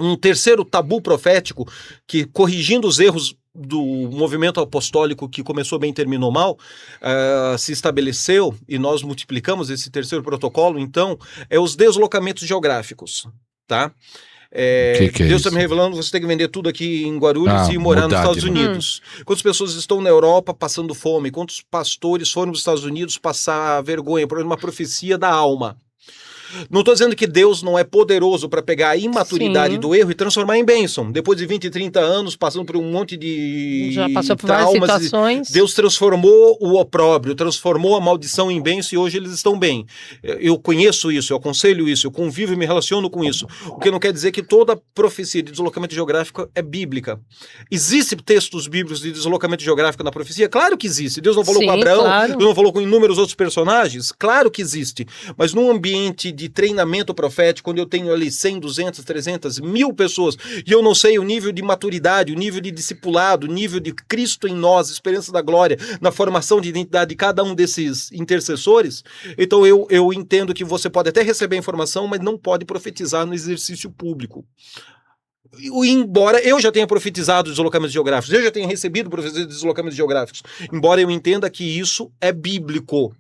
um terceiro tabu profético que, corrigindo os erros do movimento apostólico que começou bem e terminou mal, se estabeleceu, e nós multiplicamos esse terceiro protocolo, então, é os deslocamentos geográficos, tá? Que Deus está me revelando, você tem que vender tudo aqui em Guarulhos e morar nos Estados Unidos. Quantas pessoas estão na Europa passando fome? Quantos pastores foram nos Estados Unidos passar vergonha por uma profecia da alma? Não estou dizendo que Deus não é poderoso para pegar a imaturidade do erro e transformar em bênção. Depois de 20 e 30 anos, passando por um monte de já passou por traumas, várias situações. Deus transformou o opróbrio, transformou a maldição em bênção e hoje eles estão bem. Eu conheço isso, eu aconselho isso, eu convivo e me relaciono com isso. O que não quer dizer que toda profecia de deslocamento geográfico é bíblica. Existem textos bíblicos de deslocamento geográfico na profecia? Claro que existe. Deus não falou com Abraão, claro. Deus não falou com inúmeros outros personagens? Claro que existe. Mas num ambiente de treinamento profético, quando eu tenho ali 100, 200, 300, 1000 pessoas, e eu não sei o nível de maturidade, o nível de discipulado, o nível de Cristo em nós, esperança da glória, na formação de identidade de cada um desses intercessores, então eu entendo que você pode até receber informação, mas não pode profetizar no exercício público. Embora eu já tenha profetizado deslocamentos geográficos, eu já tenha recebido profecias de deslocamentos geográficos, embora eu entenda que isso é bíblico.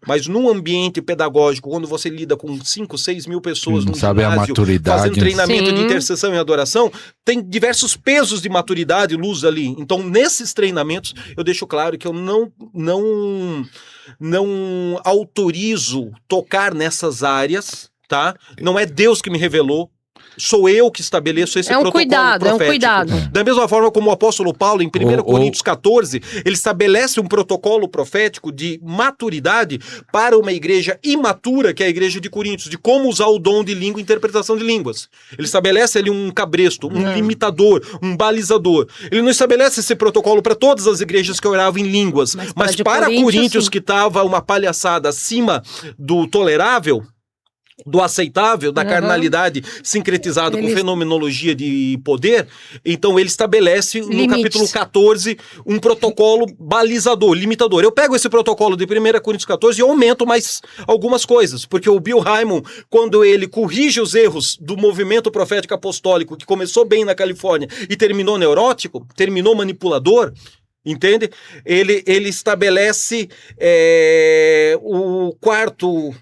Mas num ambiente pedagógico, quando você lida com 5, 6 mil pessoas num sabe ginásio, a maturidade, fazendo treinamento de intercessão e adoração, tem diversos pesos de maturidade e luz ali. Então, nesses treinamentos, eu deixo claro que eu não autorizo tocar nessas áreas, tá? Não é Deus que me revelou. Sou eu que estabeleço esse protocolo profético. É um cuidado. Da mesma forma como o apóstolo Paulo, em 1 Coríntios 14, ele estabelece um protocolo profético de maturidade para uma igreja imatura, que é a igreja de Coríntios, de como usar o dom de língua e interpretação de línguas. Ele estabelece ali um cabresto, um limitador, um balizador. Ele não estabelece esse protocolo para todas as igrejas que oravam em línguas, mas para Coríntios, que estava uma palhaçada acima do tolerável, do aceitável, da carnalidade sincretizado com fenomenologia de poder, então ele estabelece no capítulo 14 um protocolo balizador, limitador. Eu pego esse protocolo de 1 Coríntios 14 e aumento mais algumas coisas, porque o Bill Hymon, quando ele corrige os erros do movimento profético apostólico, que começou bem na Califórnia e terminou neurótico, terminou manipulador, entende? Ele estabelece o quarto,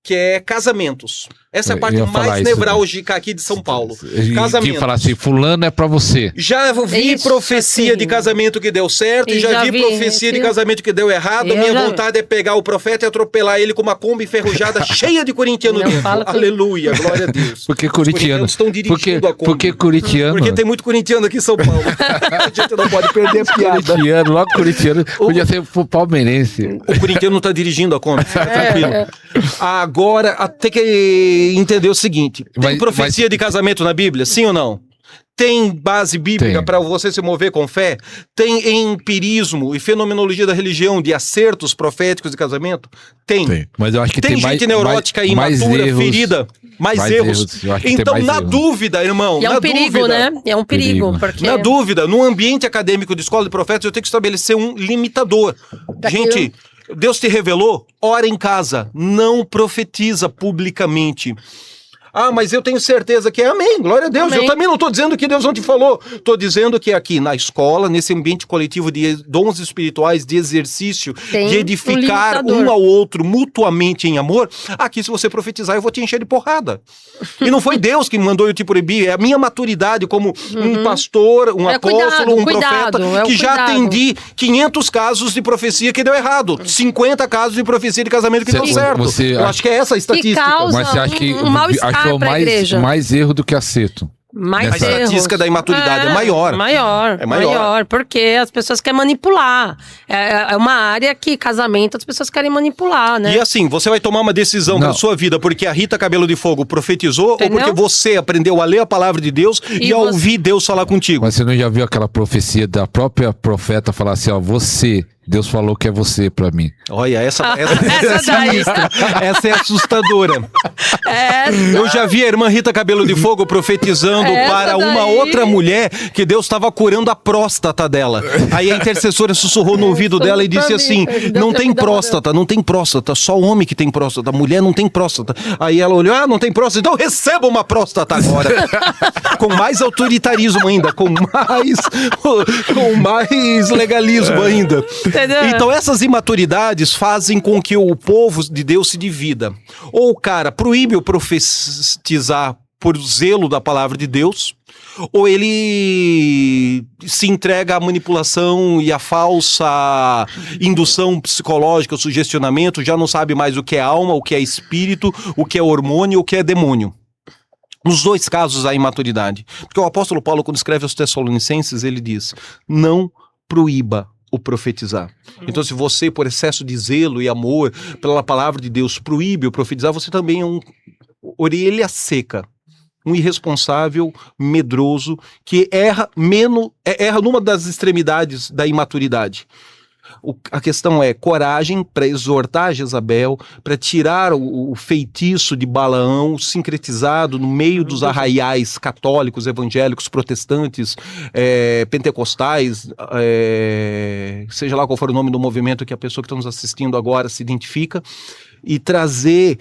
que é casamentos. Essa é a parte mais nevrálgica aqui de São Paulo. Casamento. Que fala assim, fulano é pra você. Já vi profecia de casamento que deu certo e já vi profecia de casamento que deu errado. A minha vontade é pegar o profeta e atropelar ele com uma Kombi enferrujada cheia de corintiano dentro. Aleluia, glória a Deus. Porque corintianos estão dirigindo a Kombi. Porque corintiano. Porque tem muito corintiano aqui em São Paulo. A gente não pode perder a piada. Logo corintiano. Podia ser palmeirense. O corintiano não tá dirigindo a Kombi, fica tranquilo. Agora, tem que entender o seguinte, tem profecia de casamento na Bíblia, sim ou não? Tem base bíblica para você se mover com fé? Tem empirismo e fenomenologia da religião de acertos proféticos de casamento? Tem. Mas eu acho que tem gente neurótica, imatura, ferida, mais erros. Então, na dúvida, irmão, é um perigo, né? É um perigo. Porque... Na dúvida, num ambiente acadêmico de escola de profetas, eu tenho que estabelecer um limitador. Gente, Deus te revelou? Ora em casa, não profetiza publicamente. Ah, mas eu tenho certeza que é. Amém, glória a Deus. Amém. Eu também não estou dizendo que Deus não te falou. Estou dizendo que aqui na escola, nesse ambiente coletivo de dons espirituais, de exercício, de edificar um ao outro mutuamente em amor, aqui se você profetizar eu vou te encher de porrada. E não foi Deus que mandou eu te proibir, é a minha maturidade como um pastor, um apóstolo, um profeta, que já atendi 500 casos de profecia que deu errado, 50 casos de profecia de casamento que deu certo. Eu acho que é essa a estatística. Mas você acha que achou mais erro do que acerto? A estatística da imaturidade é maior. É maior, porque as pessoas querem manipular. É uma área que casamento as pessoas querem manipular, né? E assim, você vai tomar uma decisão para sua vida porque a Rita Cabelo de Fogo profetizou, entendeu? Ou porque você aprendeu a ler a palavra de Deus e a ouvir Deus falar contigo. Mas você não já viu aquela profecia da própria profeta falar assim, ó, você Deus falou que é você pra mim. Olha, essa é sinistra. Essa é assustadora. Eu já vi a irmã Rita Cabelo de Fogo profetizando para uma outra mulher que Deus estava curando a próstata dela. Aí a intercessora sussurrou no ouvido dela e disse assim, não tem próstata, só homem que tem próstata, mulher não tem próstata. Aí ela olhou, não tem próstata, então receba uma próstata agora. Com mais autoritarismo ainda, com mais legalismo ainda. Entendeu? Então essas imaturidades fazem com que o povo de Deus se divida. Ou o cara proíbe o profetizar por zelo da palavra de Deus, ou ele se entrega à manipulação e à falsa indução psicológica, sugestionamento, já não sabe mais o que é alma, o que é espírito, o que é hormônio, o que é demônio. Nos dois casos há imaturidade. Porque o apóstolo Paulo, quando escreve aos Tessalonicenses, ele diz, não proíba o profetizar. Então, se você, por excesso de zelo e amor pela palavra de Deus, proíbe o profetizar, você também é um orelha seca, um irresponsável, medroso, que erra numa das extremidades da imaturidade. A questão é coragem para exortar Jezabel, para tirar o feitiço de Balaão sincretizado no meio dos arraiais católicos, evangélicos, protestantes, pentecostais, seja lá qual for o nome do movimento que a pessoa que está nos assistindo agora se identifica, e trazer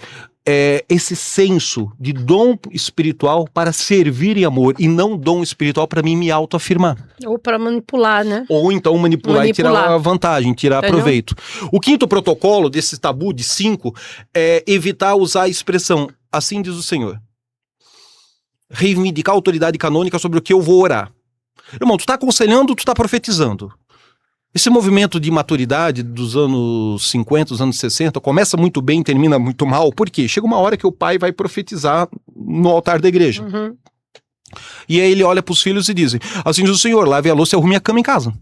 esse senso de dom espiritual para servir em amor e não dom espiritual para mim me autoafirmar. Ou para manipular, né? Ou então manipular e tirar a vantagem, tirar proveito. O quinto protocolo desse tabu de 5 é evitar usar a expressão, assim diz o Senhor. Reivindicar a autoridade canônica sobre o que eu vou orar. Irmão, tu está aconselhando, tu está profetizando. Esse movimento de maturidade dos anos 50, dos anos 60, começa muito bem, termina muito mal. Por quê? Chega uma hora que o pai vai profetizar no altar da igreja. Uhum. E aí ele olha para os filhos e diz, assim diz o Senhor, lave a louça e arrume a cama em casa.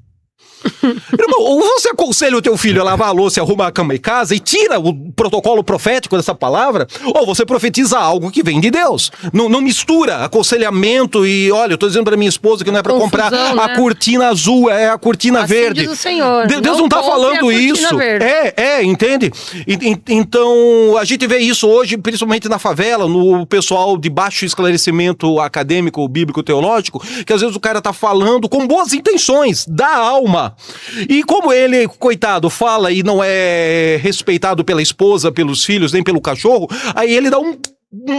Irmão, ou você aconselha o teu filho a lavar a louça e arrumar a cama em casa e tira o protocolo profético dessa palavra, ou você profetiza algo que vem de Deus. Não mistura aconselhamento e, olha, eu tô dizendo pra minha esposa que não é pra comprar a cortina azul, é a cortina assim verde. Diz o Senhor. Deus não tá falando isso. Entende? Então, a gente vê isso hoje, principalmente na favela, no pessoal de baixo esclarecimento acadêmico, bíblico, teológico, que às vezes o cara tá falando com boas intenções, da alma. E como ele, coitado, fala e não é respeitado pela esposa, pelos filhos, nem pelo cachorro, aí ele dá um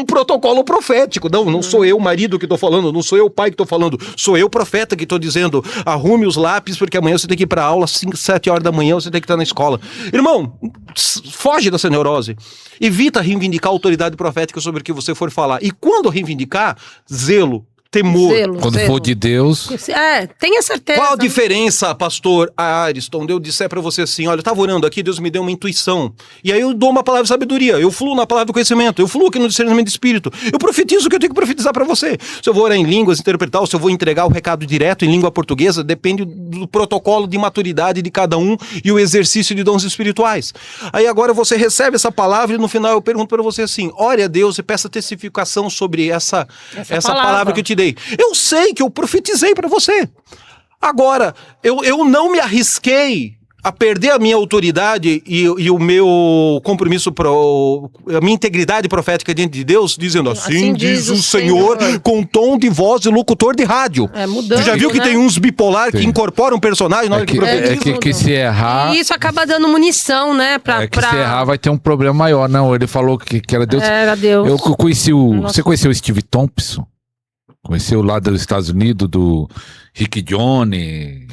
protocolo profético. Não sou eu o marido que tô falando, não sou eu o pai que tô falando, sou eu o profeta que tô dizendo, arrume os lápis porque amanhã você tem que ir pra aula às 5, 7 horas da manhã, você tem que estar na escola. Irmão, foge dessa neurose. Evita reivindicar a autoridade profética sobre o que você for falar. E quando reivindicar, zelo, temor. Quando for de Deus. Tenha certeza. Qual a diferença, pastor Ariston, de eu disser pra você assim, olha, eu tava orando aqui, Deus me deu uma intuição. E aí eu dou uma palavra de sabedoria, eu fluo na palavra do conhecimento, eu fluo aqui no discernimento de espírito. Eu profetizo o que eu tenho que profetizar pra você. Se eu vou orar em línguas, interpretar, ou se eu vou entregar o recado direto em língua portuguesa, depende do protocolo de maturidade de cada um e o exercício de dons espirituais. Aí agora você recebe essa palavra e no final eu pergunto pra você assim, ore a Deus e peça testificação sobre essa palavra que eu te dei. Eu sei que eu profetizei para você. Agora, eu não me arrisquei a perder a minha autoridade e o meu compromisso, a minha integridade profética diante de Deus, dizendo assim diz o Senhor, com tom de voz de locutor de rádio. Mudando, você já viu que tem uns bipolar que incorporam um personagem na hora que profetiza? Que se errar... E isso acaba dando munição, né? Se errar vai ter um problema maior. Não, ele falou que era Deus. Era Deus. Eu conheci Você conheceu o Steve Thompson? Conheceu lá dos Estados Unidos, do Rick Joyner.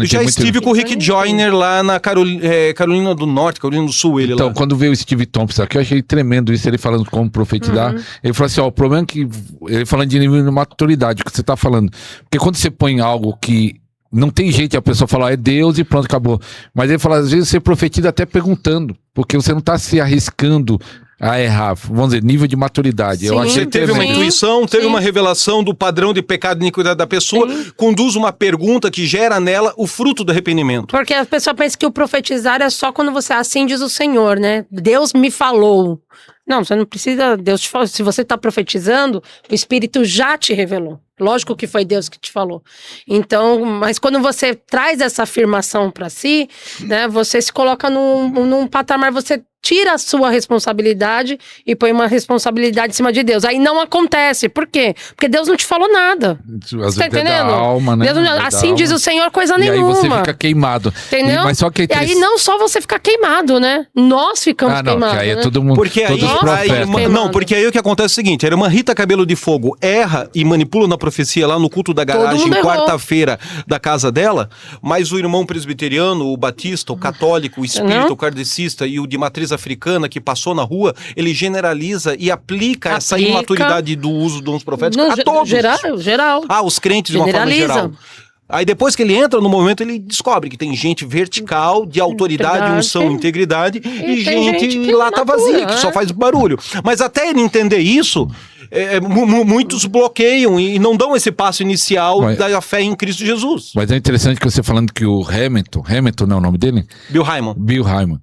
Já estive com o Rick Joyner lá na Carolina do Norte, Carolina do Sul, ele então, lá. Quando veio o Steve Thompson aqui, eu achei tremendo isso, ele falando como profetizar. Ele falou assim, o problema é que... Ele falando de nível de maturidade, o que você tá falando. Porque quando você põe algo que não tem jeito, a pessoa fala, é Deus e pronto, acabou. Mas ele fala, às vezes você profetiza até perguntando, porque você não tá se arriscando a errar, vamos dizer, nível de maturidade. Sim, eu achei teve uma intuição, teve uma revelação do padrão de pecado e iniquidade da pessoa, conduz uma pergunta que gera nela o fruto do arrependimento. Porque a pessoa pensa que o profetizar é só quando você assim diz o Senhor, né? Deus me falou. Não, você não precisa, Deus te falou. Se você está profetizando, o Espírito já te revelou. Lógico que foi Deus que te falou. Então, mas quando você traz essa afirmação para si, né, você se coloca num patamar, você tira a sua responsabilidade e põe uma responsabilidade em cima de Deus. Aí não acontece. Por quê? Porque Deus não te falou nada. Às Tá vezes é entendendo? da alma, né? Deus não- É da assim alma. diz o Senhor, coisa E nenhuma. aí você fica queimado. Entendeu? Mas só que é E aí não só você ficar queimado, né? Nós ficamos Ah, não, queimados. que aí é né? todo mundo, Porque aí, todos os profetas. não, porque aí o que acontece é o seguinte, a irmã Rita Cabelo de Fogo erra e manipula na profecia lá no culto da garagem, mundo errou. quarta-feira da casa dela, mas o irmão presbiteriano, o batista, o católico, o espírita, Não. o kardecista e o de matriz africana que passou na rua, ele generaliza e aplica essa Aplica. imaturidade do uso dos dons proféticos No a todos. geral. Ah, os crentes de uma forma Generaliza. geral. Aí depois que ele entra no movimento, ele descobre que tem gente vertical, de autoridade, Verdade. unção, integridade, e tem gente gente que lata imatura, vazia, que só né? faz barulho. Mas até ele entender isso, muitos bloqueiam e não dão esse passo inicial Mas- da fé em Cristo Jesus. Mas é interessante que você falando que o Hamilton não é o nome dele? Bill Hymon. Bill Hymon.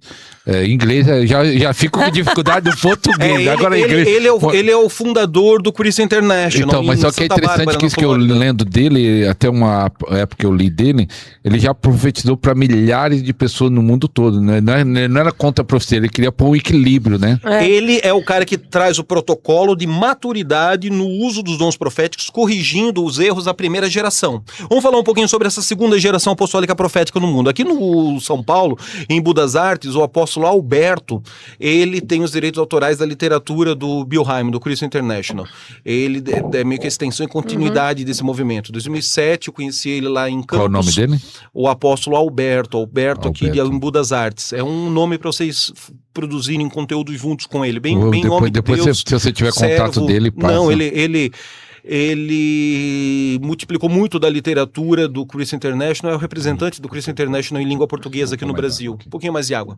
Em inglês, já fico com dificuldade do português. Agora em inglês. Ele é o fundador do Christian International. Então, mas em só que é Santa interessante Bárbara, que na isso que eu Flórida. lendo dele, até uma época que eu li dele, ele já profetizou para milhares de pessoas no mundo todo, né? Não era contra a profecia, ele queria pôr um equilíbrio, né? Ele é o cara que traz o protocolo de maturidade no uso dos dons proféticos, corrigindo os erros da primeira geração. Vamos falar um pouquinho sobre essa segunda geração apostólica profética no mundo. Aqui no São Paulo, em Budas Artes, o apóstolo Alberto, ele tem os direitos autorais da literatura do Bill Hymon, do Christian International. Ele é meio que a extensão e continuidade desse movimento. Em 2007, eu conheci ele lá em Campos. Qual o nome dele? O apóstolo Alberto aqui Alberto. em Budas Artes. É um nome para vocês produzirem conteúdo juntos com ele. Bem Depois, homem de Deus, se você tiver contato servo. dele, passa. Não, ele multiplicou muito da literatura do Christian International, é o representante do Christian International em língua portuguesa aqui no Brasil. Um pouquinho mais de água.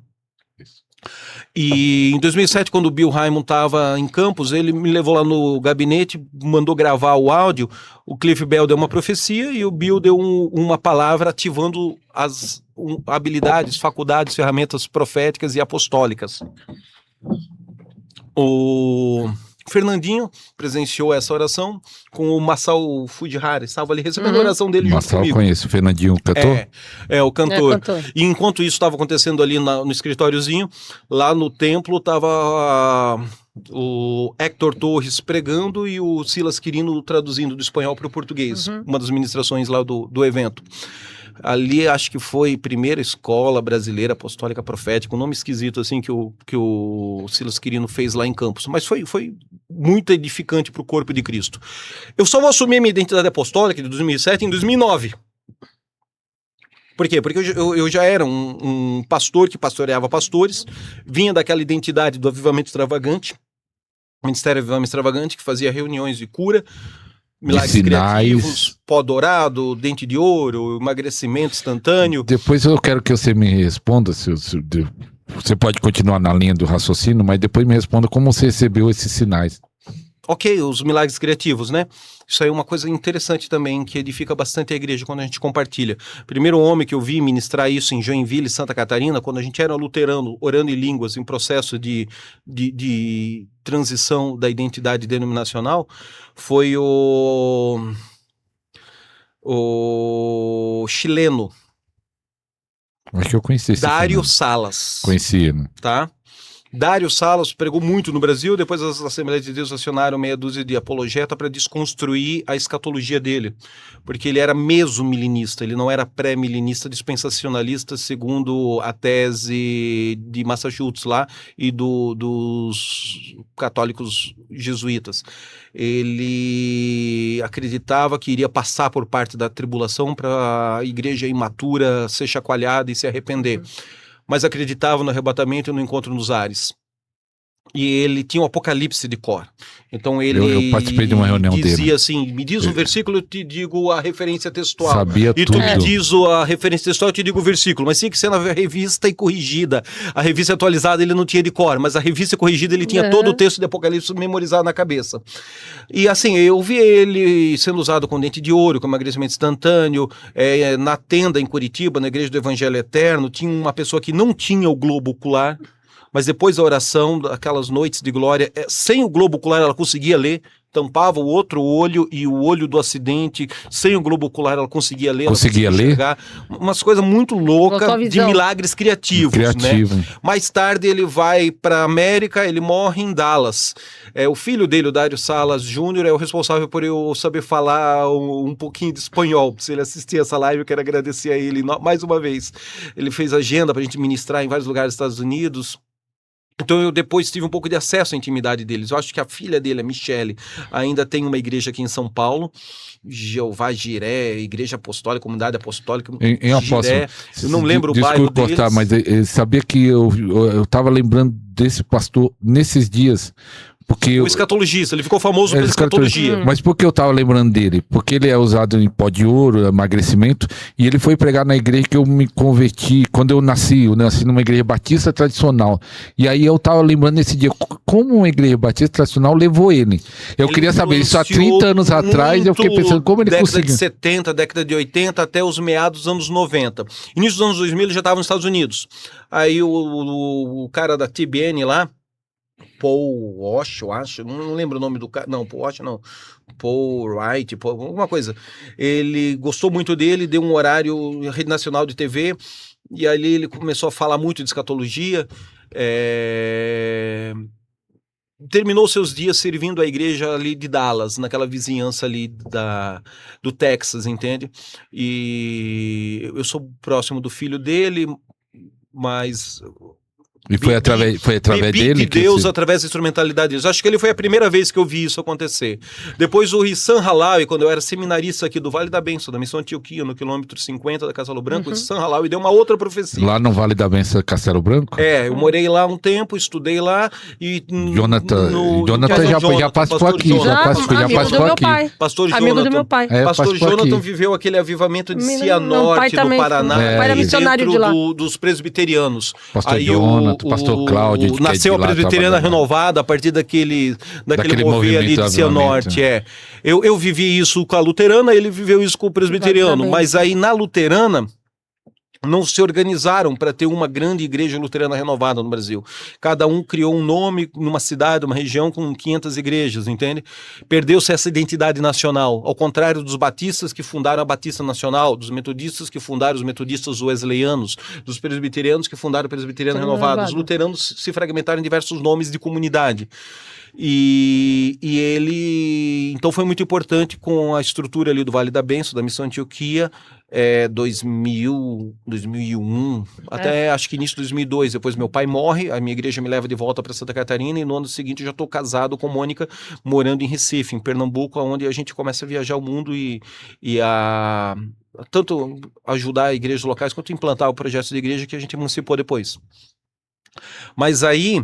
E em 2007, quando o Bill Hymon estava em Campos, ele me levou lá no gabinete, mandou gravar o áudio, o Cliff Bell deu uma profecia e o Bill deu uma palavra ativando as habilidades, faculdades, ferramentas proféticas e apostólicas. O Fernandinho presenciou essa oração com o Masao Fujihara, estava ali recebendo a oração dele junto Massal comigo. conheço, o Fernandinho, o cantor? O cantor. É, cantor. E enquanto isso estava acontecendo ali no escritóriozinho, lá no templo estava o Héctor Torres pregando e o Silas Quirino traduzindo do espanhol para o português, uma das ministrações lá do evento. Ali acho que foi a primeira escola brasileira apostólica profética, um nome esquisito assim que o Silas Quirino fez lá em Campos, mas foi muito edificante para o corpo de Cristo. Eu só vou assumir a minha identidade apostólica de 2007 em 2009. Por quê? Porque eu já era um pastor que pastoreava pastores, vinha daquela identidade do avivamento extravagante, Ministério Avivamento Extravagante, que fazia reuniões de cura, milagres criativos, pó dourado, dente de ouro, emagrecimento instantâneo. Depois eu quero que você me responda, você pode continuar na linha do raciocínio, mas depois me responda como você recebeu esses sinais. Ok, os milagres criativos, né? Isso aí é uma coisa interessante também, que edifica bastante a igreja quando a gente compartilha. Primeiro homem que eu vi ministrar isso em Joinville, Santa Catarina, quando a gente era luterano, orando em línguas, em processo de transição da identidade denominacional, foi o chileno, Acho que eu conheci esse Dário fenômeno. Salas. Conhecia, né? Tá? Dário Salas pregou muito no Brasil, depois as Assembleias de Deus acionaram meia dúzia de apologeta para desconstruir a escatologia dele, porque ele era mesomilenista, ele não era pré-milenista dispensacionalista, segundo a tese de Massachusetts lá e dos católicos jesuítas. Ele acreditava que iria passar por parte da tribulação para a igreja imatura ser chacoalhada e se arrepender. Mas acreditava no arrebatamento e no encontro nos ares. E ele tinha o Apocalipse de cor. Então ele Eu participei de uma reunião dizia dele. assim, me diz um versículo, eu te digo a referência textual. Sabia E tudo. tu me diz a referência textual, eu te digo o versículo. Mas tinha que ser na revista e corrigida. A revista atualizada ele não tinha de cor, mas a revista corrigida ele tinha todo o texto de Apocalipse memorizado na cabeça. E assim, eu vi ele sendo usado com dente de ouro, com emagrecimento instantâneo, na tenda em Curitiba, na Igreja do Evangelho Eterno, tinha uma pessoa que não tinha o globo ocular, mas depois da oração, aquelas noites de glória, sem o globo ocular ela conseguia ler, tampava o outro olho e o olho do acidente, sem o globo ocular ela conseguia ler. Conseguia ler? Enxergar. Umas coisas muito loucas de milagres criativos, Criativo. né? Mais tarde ele vai para América, ele morre em Dallas. O filho dele, o Dário Salas Júnior, é o responsável por eu saber falar um pouquinho de espanhol. Se ele assistir essa live, eu quero agradecer a ele mais uma vez. Ele fez agenda para a gente ministrar em vários lugares dos Estados Unidos. Então eu depois tive um pouco de acesso à intimidade deles. Eu acho que a filha dele, a Michele, ainda tem uma igreja aqui em São Paulo, Jeová Jiré, Igreja Apostólica, Comunidade Apostólica em Apóstolo. Eu não lembro o bairro deles. Desculpa, mas sabia que eu tava lembrando desse pastor nesses dias. Porque o escatologista, ele ficou famoso pela escatologia. Mas por que eu tava lembrando dele? Porque ele é usado em pó de ouro, emagrecimento, e ele foi pregar na igreja que eu me converti, quando eu nasci numa igreja batista tradicional. E aí eu tava lembrando nesse dia, como uma igreja batista tradicional levou ele. Ele queria saber, isso há 30 anos atrás, eu fiquei pensando como ele conseguiu. Década de 70, década de 80, até os meados dos anos 90. Início dos anos 2000 ele já estava nos Estados Unidos. Aí o cara da TBN lá, Paul Walsh, eu acho, não lembro o nome do cara, não, Paul Walsh não, Paul Wright, alguma coisa. Ele gostou muito dele, deu um horário, Rede Nacional de TV, e ali ele começou a falar muito de escatologia, terminou seus dias servindo a igreja ali de Dallas, naquela vizinhança ali do Texas, entende? E eu sou próximo do filho dele, mas... E foi através dele? Que Deus, através da instrumentalidade deles. Acho que ele foi a primeira vez que eu vi isso acontecer. Depois o Hissan Halawi, quando eu era seminarista aqui do Vale da Bênção, da Missão Antioquia, no quilômetro 50 da Castelo Branco, o Hissan Halawi deu uma outra profecia. Lá no Vale da Bênção, Castelo Branco? Eu morei lá um tempo, estudei lá e... Jonathan já passou aqui. Já passou aqui. Pastor Jonathan. Amigo do meu pai. Pastor Jonathan viveu aquele avivamento de Cianorte, do Paraná. Meu pai era missionário de lá. Dos presbiterianos. Pastor Jonathan. Pastor Cláudio, nasceu a Presbiteriana Renovada a partir daquele mover ali de Cianorte. Eu vivi isso com a luterana, ele viveu isso com o presbiteriano, mas aí na luterana não se organizaram para ter uma grande igreja luterana renovada no Brasil. Cada um criou um nome numa cidade, uma região com 500 igrejas, entende? Perdeu-se essa identidade nacional, ao contrário dos batistas que fundaram a Batista Nacional, dos metodistas que fundaram os metodistas wesleyanos, dos presbiterianos que fundaram o presbiteriano renovado. Os luteranos se fragmentaram em diversos nomes de comunidade. E ele, então foi muito importante com a estrutura ali do Vale da Bênção, da Missão Antioquia, 2001, até acho que início de 2002. Depois meu pai morre, a minha igreja me leva de volta para Santa Catarina e no ano seguinte eu já estou casado com Mônica, morando em Recife, em Pernambuco, onde a gente começa a viajar o mundo e a tanto ajudar igrejas locais quanto implantar o projeto de igreja que a gente emancipou depois. Mas aí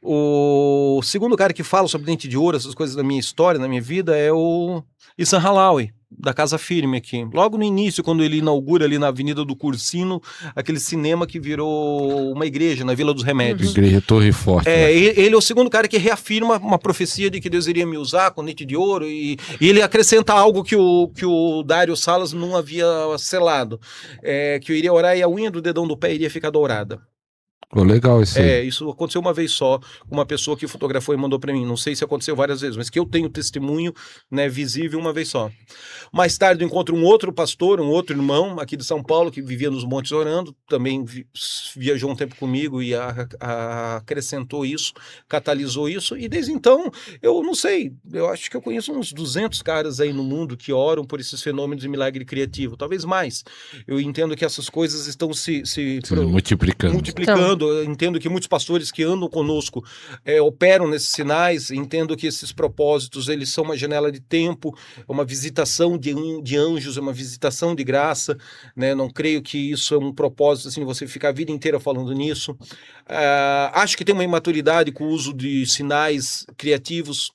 o segundo cara que fala sobre dente de ouro, essas coisas da minha história, na minha vida, é o Hissan Halawi, da Casa Firme aqui. Logo no início, quando ele inaugura ali na Avenida do Cursino, aquele cinema que virou uma igreja na Vila dos Remédios. Igreja Torre Forte. Ele é o segundo cara que reafirma uma profecia de que Deus iria me usar com dente de ouro e ele acrescenta algo que o Dário Salas não havia selado, que eu iria orar e a unha do dedão do pé iria ficar dourada. Legal isso aí. Isso aconteceu uma vez só, com uma pessoa que fotografou e mandou para mim. Não sei se aconteceu várias vezes, mas que eu tenho testemunho, né, visível uma vez só. Mais tarde eu encontro um outro pastor, um outro irmão aqui de São Paulo, que vivia nos montes orando, também viajou um tempo comigo e acrescentou isso, catalisou isso, e desde então, eu não sei, eu acho que eu conheço uns 200 caras aí no mundo que oram por esses fenômenos de milagre criativo, talvez mais. Eu entendo que essas coisas estão se multiplicando. Eu entendo que muitos pastores que andam conosco operam nesses sinais, entendo que esses propósitos, eles são uma janela de tempo, uma visitação de anjos, uma visitação de graça, né? Não creio que isso é um propósito, assim, você ficar a vida inteira falando nisso. Acho que tem uma imaturidade com o uso de sinais criativos,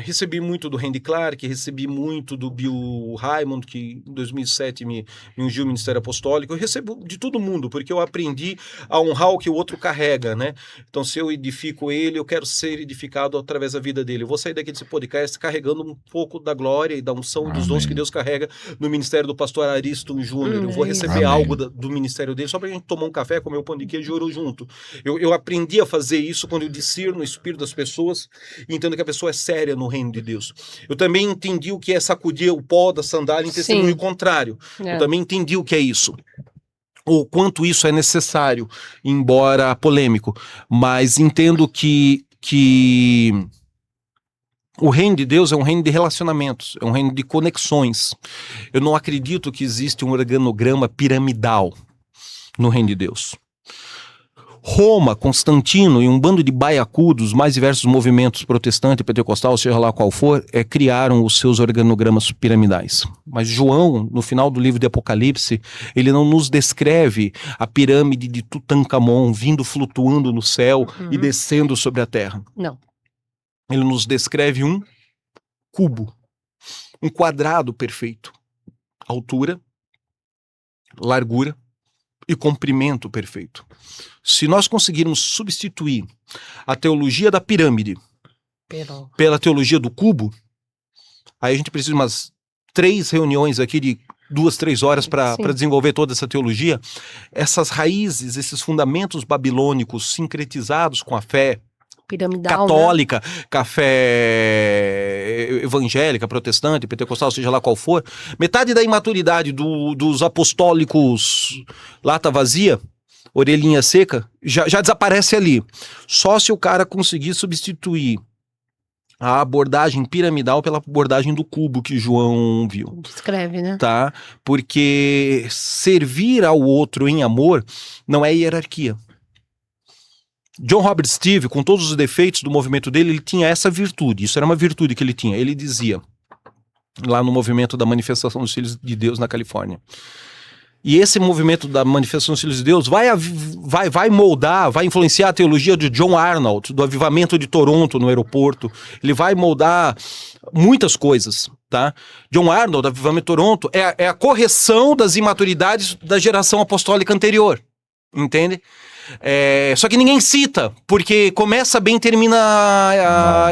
Recebi muito do Randy Clark, recebi muito do Bill Raymond, que em 2007 me ungiu o Ministério Apostólico. Eu recebo de todo mundo, porque eu aprendi a honrar o que o outro carrega, né? Então, se eu edifico ele, eu quero ser edificado através da vida dele. Eu vou sair daqui desse podcast carregando um pouco da glória e da unção dos dons que Deus carrega no ministério do pastor Ariston Júnior. Eu vou receber algo do ministério dele só pra gente tomar um café, comer um pão de queijo e orar junto. Eu aprendi a fazer isso quando eu discerno o espírito das pessoas e entendo que a pessoa é séria no reino de Deus. Eu também entendi o que é sacudir o pó da sandália em testemunho contrário. Eu também entendi o que é isso. O quanto isso é necessário, embora polêmico. Mas entendo que o reino de Deus é um reino de relacionamentos, é um reino de conexões. Eu não acredito que existe um organograma piramidal no reino de Deus. Roma, Constantino e um bando de baiacudos, mais diversos movimentos protestante, pentecostal, seja lá qual for, criaram os seus organogramas piramidais. Mas João, no final do livro de Apocalipse, ele não nos descreve a pirâmide de Tutankhamon vindo flutuando no céu e descendo sobre a terra. Não. Ele nos descreve um cubo, um quadrado perfeito. Altura, largura e comprimento perfeito. Se nós conseguirmos substituir a teologia da pirâmide pela teologia do cubo, aí a gente precisa de umas 3 reuniões aqui de 2, 3 horas para desenvolver toda essa teologia. Essas raízes, esses fundamentos babilônicos sincretizados com a fé piramidal, católica, fé evangélica, protestante, pentecostal, seja lá qual for, metade da imaturidade dos apostólicos lata vazia, orelhinha seca, já desaparece ali. Só se o cara conseguir substituir a abordagem piramidal pela abordagem do cubo que João viu. Descreve, né? Tá? Porque servir ao outro em amor não é hierarquia. John Robert Steve, com todos os defeitos do movimento dele, ele tinha essa virtude. Isso era uma virtude que ele tinha. Ele dizia, lá no movimento da Manifestação dos Filhos de Deus na Califórnia. E esse movimento da Manifestação dos Filhos de Deus vai moldar, vai influenciar a teologia de John Arnold, do avivamento de Toronto no aeroporto. Ele vai moldar muitas coisas, tá? John Arnold, do avivamento de Toronto, é a correção das imaturidades da geração apostólica anterior. Entende? Só que ninguém cita, porque começa bem, termina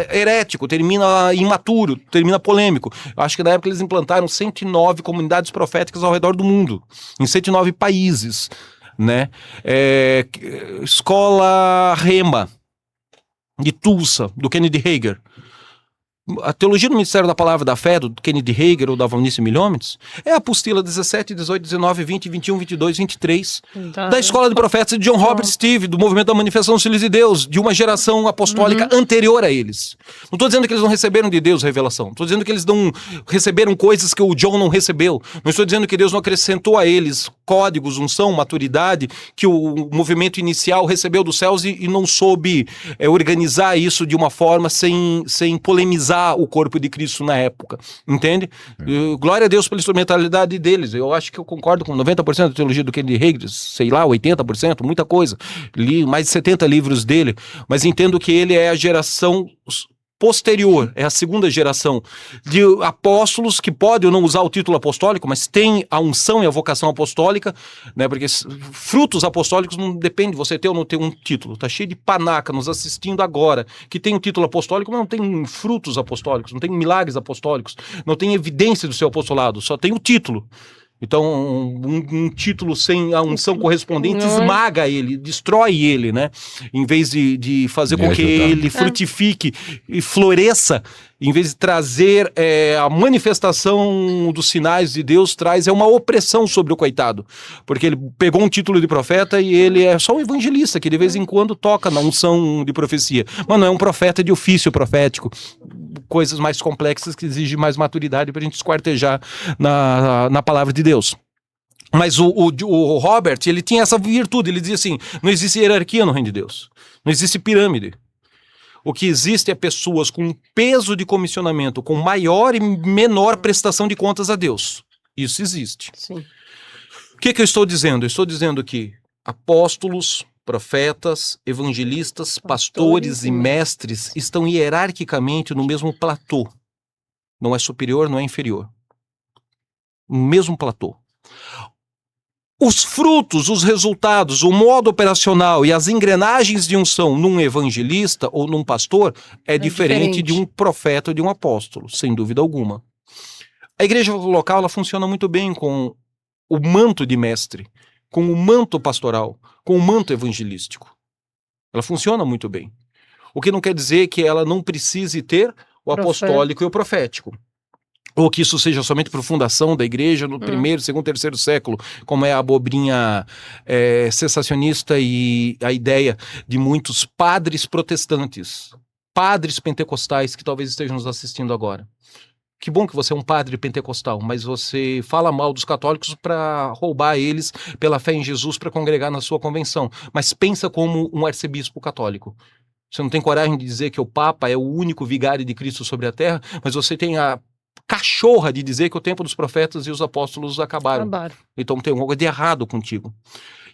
herético, termina imaturo, termina polêmico. Eu acho que na época eles implantaram 109 comunidades proféticas ao redor do mundo, em 109 países, né? Escola Rema de Tulsa, do Kennedy Hagin. A teologia do Ministério da Palavra da Fé, do Kennedy Hagin ou da Valnice Milhomes, é a apostila 17, 18, 19, 20, 21, 22, 23, da Escola de Profetas de John Robert Steve, do Movimento da Manifestação dos Filhos de Deus, de uma geração apostólica anterior a eles. Não estou dizendo que eles não receberam de Deus revelação, estou dizendo que eles não receberam coisas que o John não recebeu. Não estou dizendo que Deus não acrescentou a eles códigos, unção, maturidade, que o movimento inicial recebeu dos céus e não soube organizar isso de uma forma sem polemizar o corpo de Cristo na época, entende? Glória a Deus pela instrumentalidade deles. Eu acho que eu concordo com 90% da teologia do Kennedy Hagin, sei lá, 80%, muita coisa. Li mais de 70 livros dele, mas entendo que ele é a geração posterior, é a segunda geração de apóstolos que pode ou não usar o título apostólico, mas tem a unção e a vocação apostólica, né? Porque frutos apostólicos não depende de você ter ou não ter um título. Tá cheio de panaca nos assistindo agora, que tem um título apostólico, mas não tem frutos apostólicos, não tem milagres apostólicos, não tem evidência do seu apostolado, só tem o título. Então, um título sem a unção correspondente esmaga ele, destrói ele, né? Em vez de fazer com que ele frutifique e floresça, em vez de trazer a manifestação dos sinais de Deus, traz uma opressão sobre o coitado. Porque ele pegou um título de profeta e ele é só um evangelista, que de vez em quando toca na unção de profecia. Mas não é um profeta de ofício profético. Coisas mais complexas que exigem mais maturidade para a gente esquartejar na palavra de Deus. Mas o Robert, ele tinha essa virtude, ele dizia assim, não existe hierarquia no reino de Deus, não existe pirâmide. O que existe é pessoas com peso de comissionamento, com maior e menor prestação de contas a Deus. Isso existe. Sim. O que eu estou dizendo? Eu estou dizendo que apóstolos, Profetas, evangelistas, pastores e mestres estão hierarquicamente no mesmo platô. Não é superior, não é inferior. No mesmo platô. Os frutos, os resultados, o modo operacional e as engrenagens de unção num evangelista ou num pastor é diferente de um profeta ou de um apóstolo, sem dúvida alguma. A igreja local ela funciona muito bem com o manto de mestre, com o manto pastoral, com o manto evangelístico. Ela funciona muito bem. O que não quer dizer que ela não precise ter o apostólico e o profético. Ou que isso seja somente por fundação da igreja no primeiro, segundo, terceiro século, como é a abobrinha sensacionista e a ideia de muitos padres protestantes, padres pentecostais que talvez estejam nos assistindo agora. Que bom que você é um padre pentecostal, mas você fala mal dos católicos para roubar eles pela fé em Jesus para congregar na sua convenção. Mas pensa como um arcebispo católico. Você não tem coragem de dizer que o Papa é o único vigário de Cristo sobre a terra, mas você tem a cachorra de dizer que o tempo dos profetas e os apóstolos acabaram. Então tem algo de errado contigo.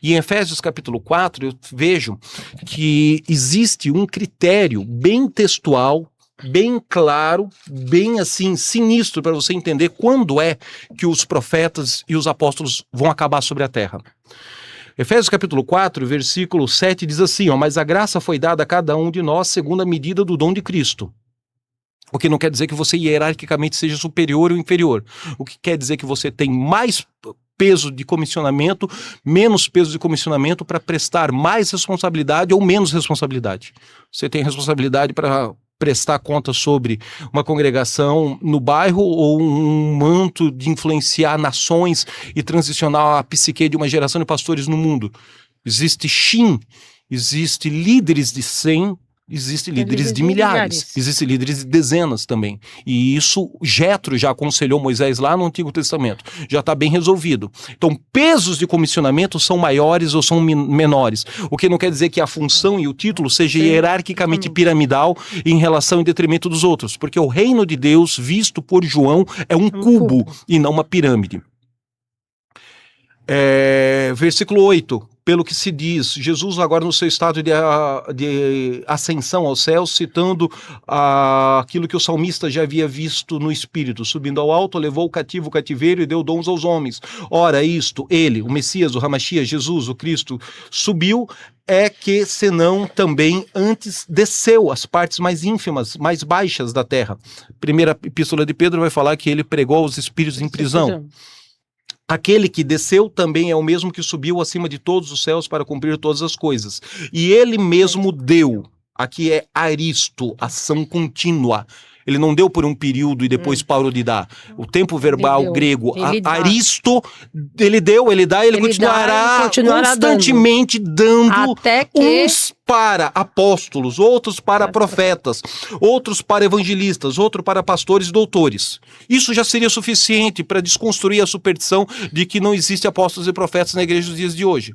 E em Efésios capítulo 4 eu vejo que existe um critério bem textual, bem claro, bem assim sinistro para você entender quando é que os profetas e os apóstolos vão acabar sobre a terra. Efésios capítulo 4, versículo 7 diz assim, mas a graça foi dada a cada um de nós segundo a medida do dom de Cristo. O que não quer dizer que você hierarquicamente seja superior ou inferior. O que quer dizer que você tem mais peso de comissionamento, menos peso de comissionamento para prestar mais responsabilidade ou menos responsabilidade. Você tem responsabilidade para prestar conta sobre uma congregação no bairro ou um manto de influenciar nações e transicionar a psique de uma geração de pastores no mundo. Existe existe líderes de 100, existem líderes de milhares, existem líderes de dezenas também. E isso Jetro já aconselhou Moisés lá no Antigo Testamento. Já está bem resolvido. Então, pesos de comissionamento são maiores ou são menores. O que não quer dizer que a função e o título seja hierarquicamente piramidal em relação em detrimento dos outros. Porque o reino de Deus, visto por João, é um cubo e não uma pirâmide. Versículo 8. Pelo que se diz, Jesus agora no seu estado de ascensão aos céus, citando aquilo que o salmista já havia visto no Espírito, subindo ao alto, levou o cativo o cativeiro e deu dons aos homens. Ora, isto, ele, o Messias, o Ramaxias, Jesus, o Cristo, subiu, é que senão também antes desceu às partes mais ínfimas, mais baixas da terra. Primeira epístola de Pedro vai falar que ele pregou aos espíritos em prisão. Aquele que desceu também é o mesmo que subiu acima de todos os céus para cumprir todas as coisas. E ele mesmo deu. Aqui é aristo, ação contínua. Ele não deu por um período e depois parou de dar. O tempo verbal grego, aristo, ele deu, ele dá, ele continuará constantemente dando até que... uns para apóstolos, outros para profetas, outros para evangelistas, outros para pastores e doutores. Isso já seria suficiente para desconstruir a superstição de que não existe apóstolos e profetas na igreja dos dias de hoje.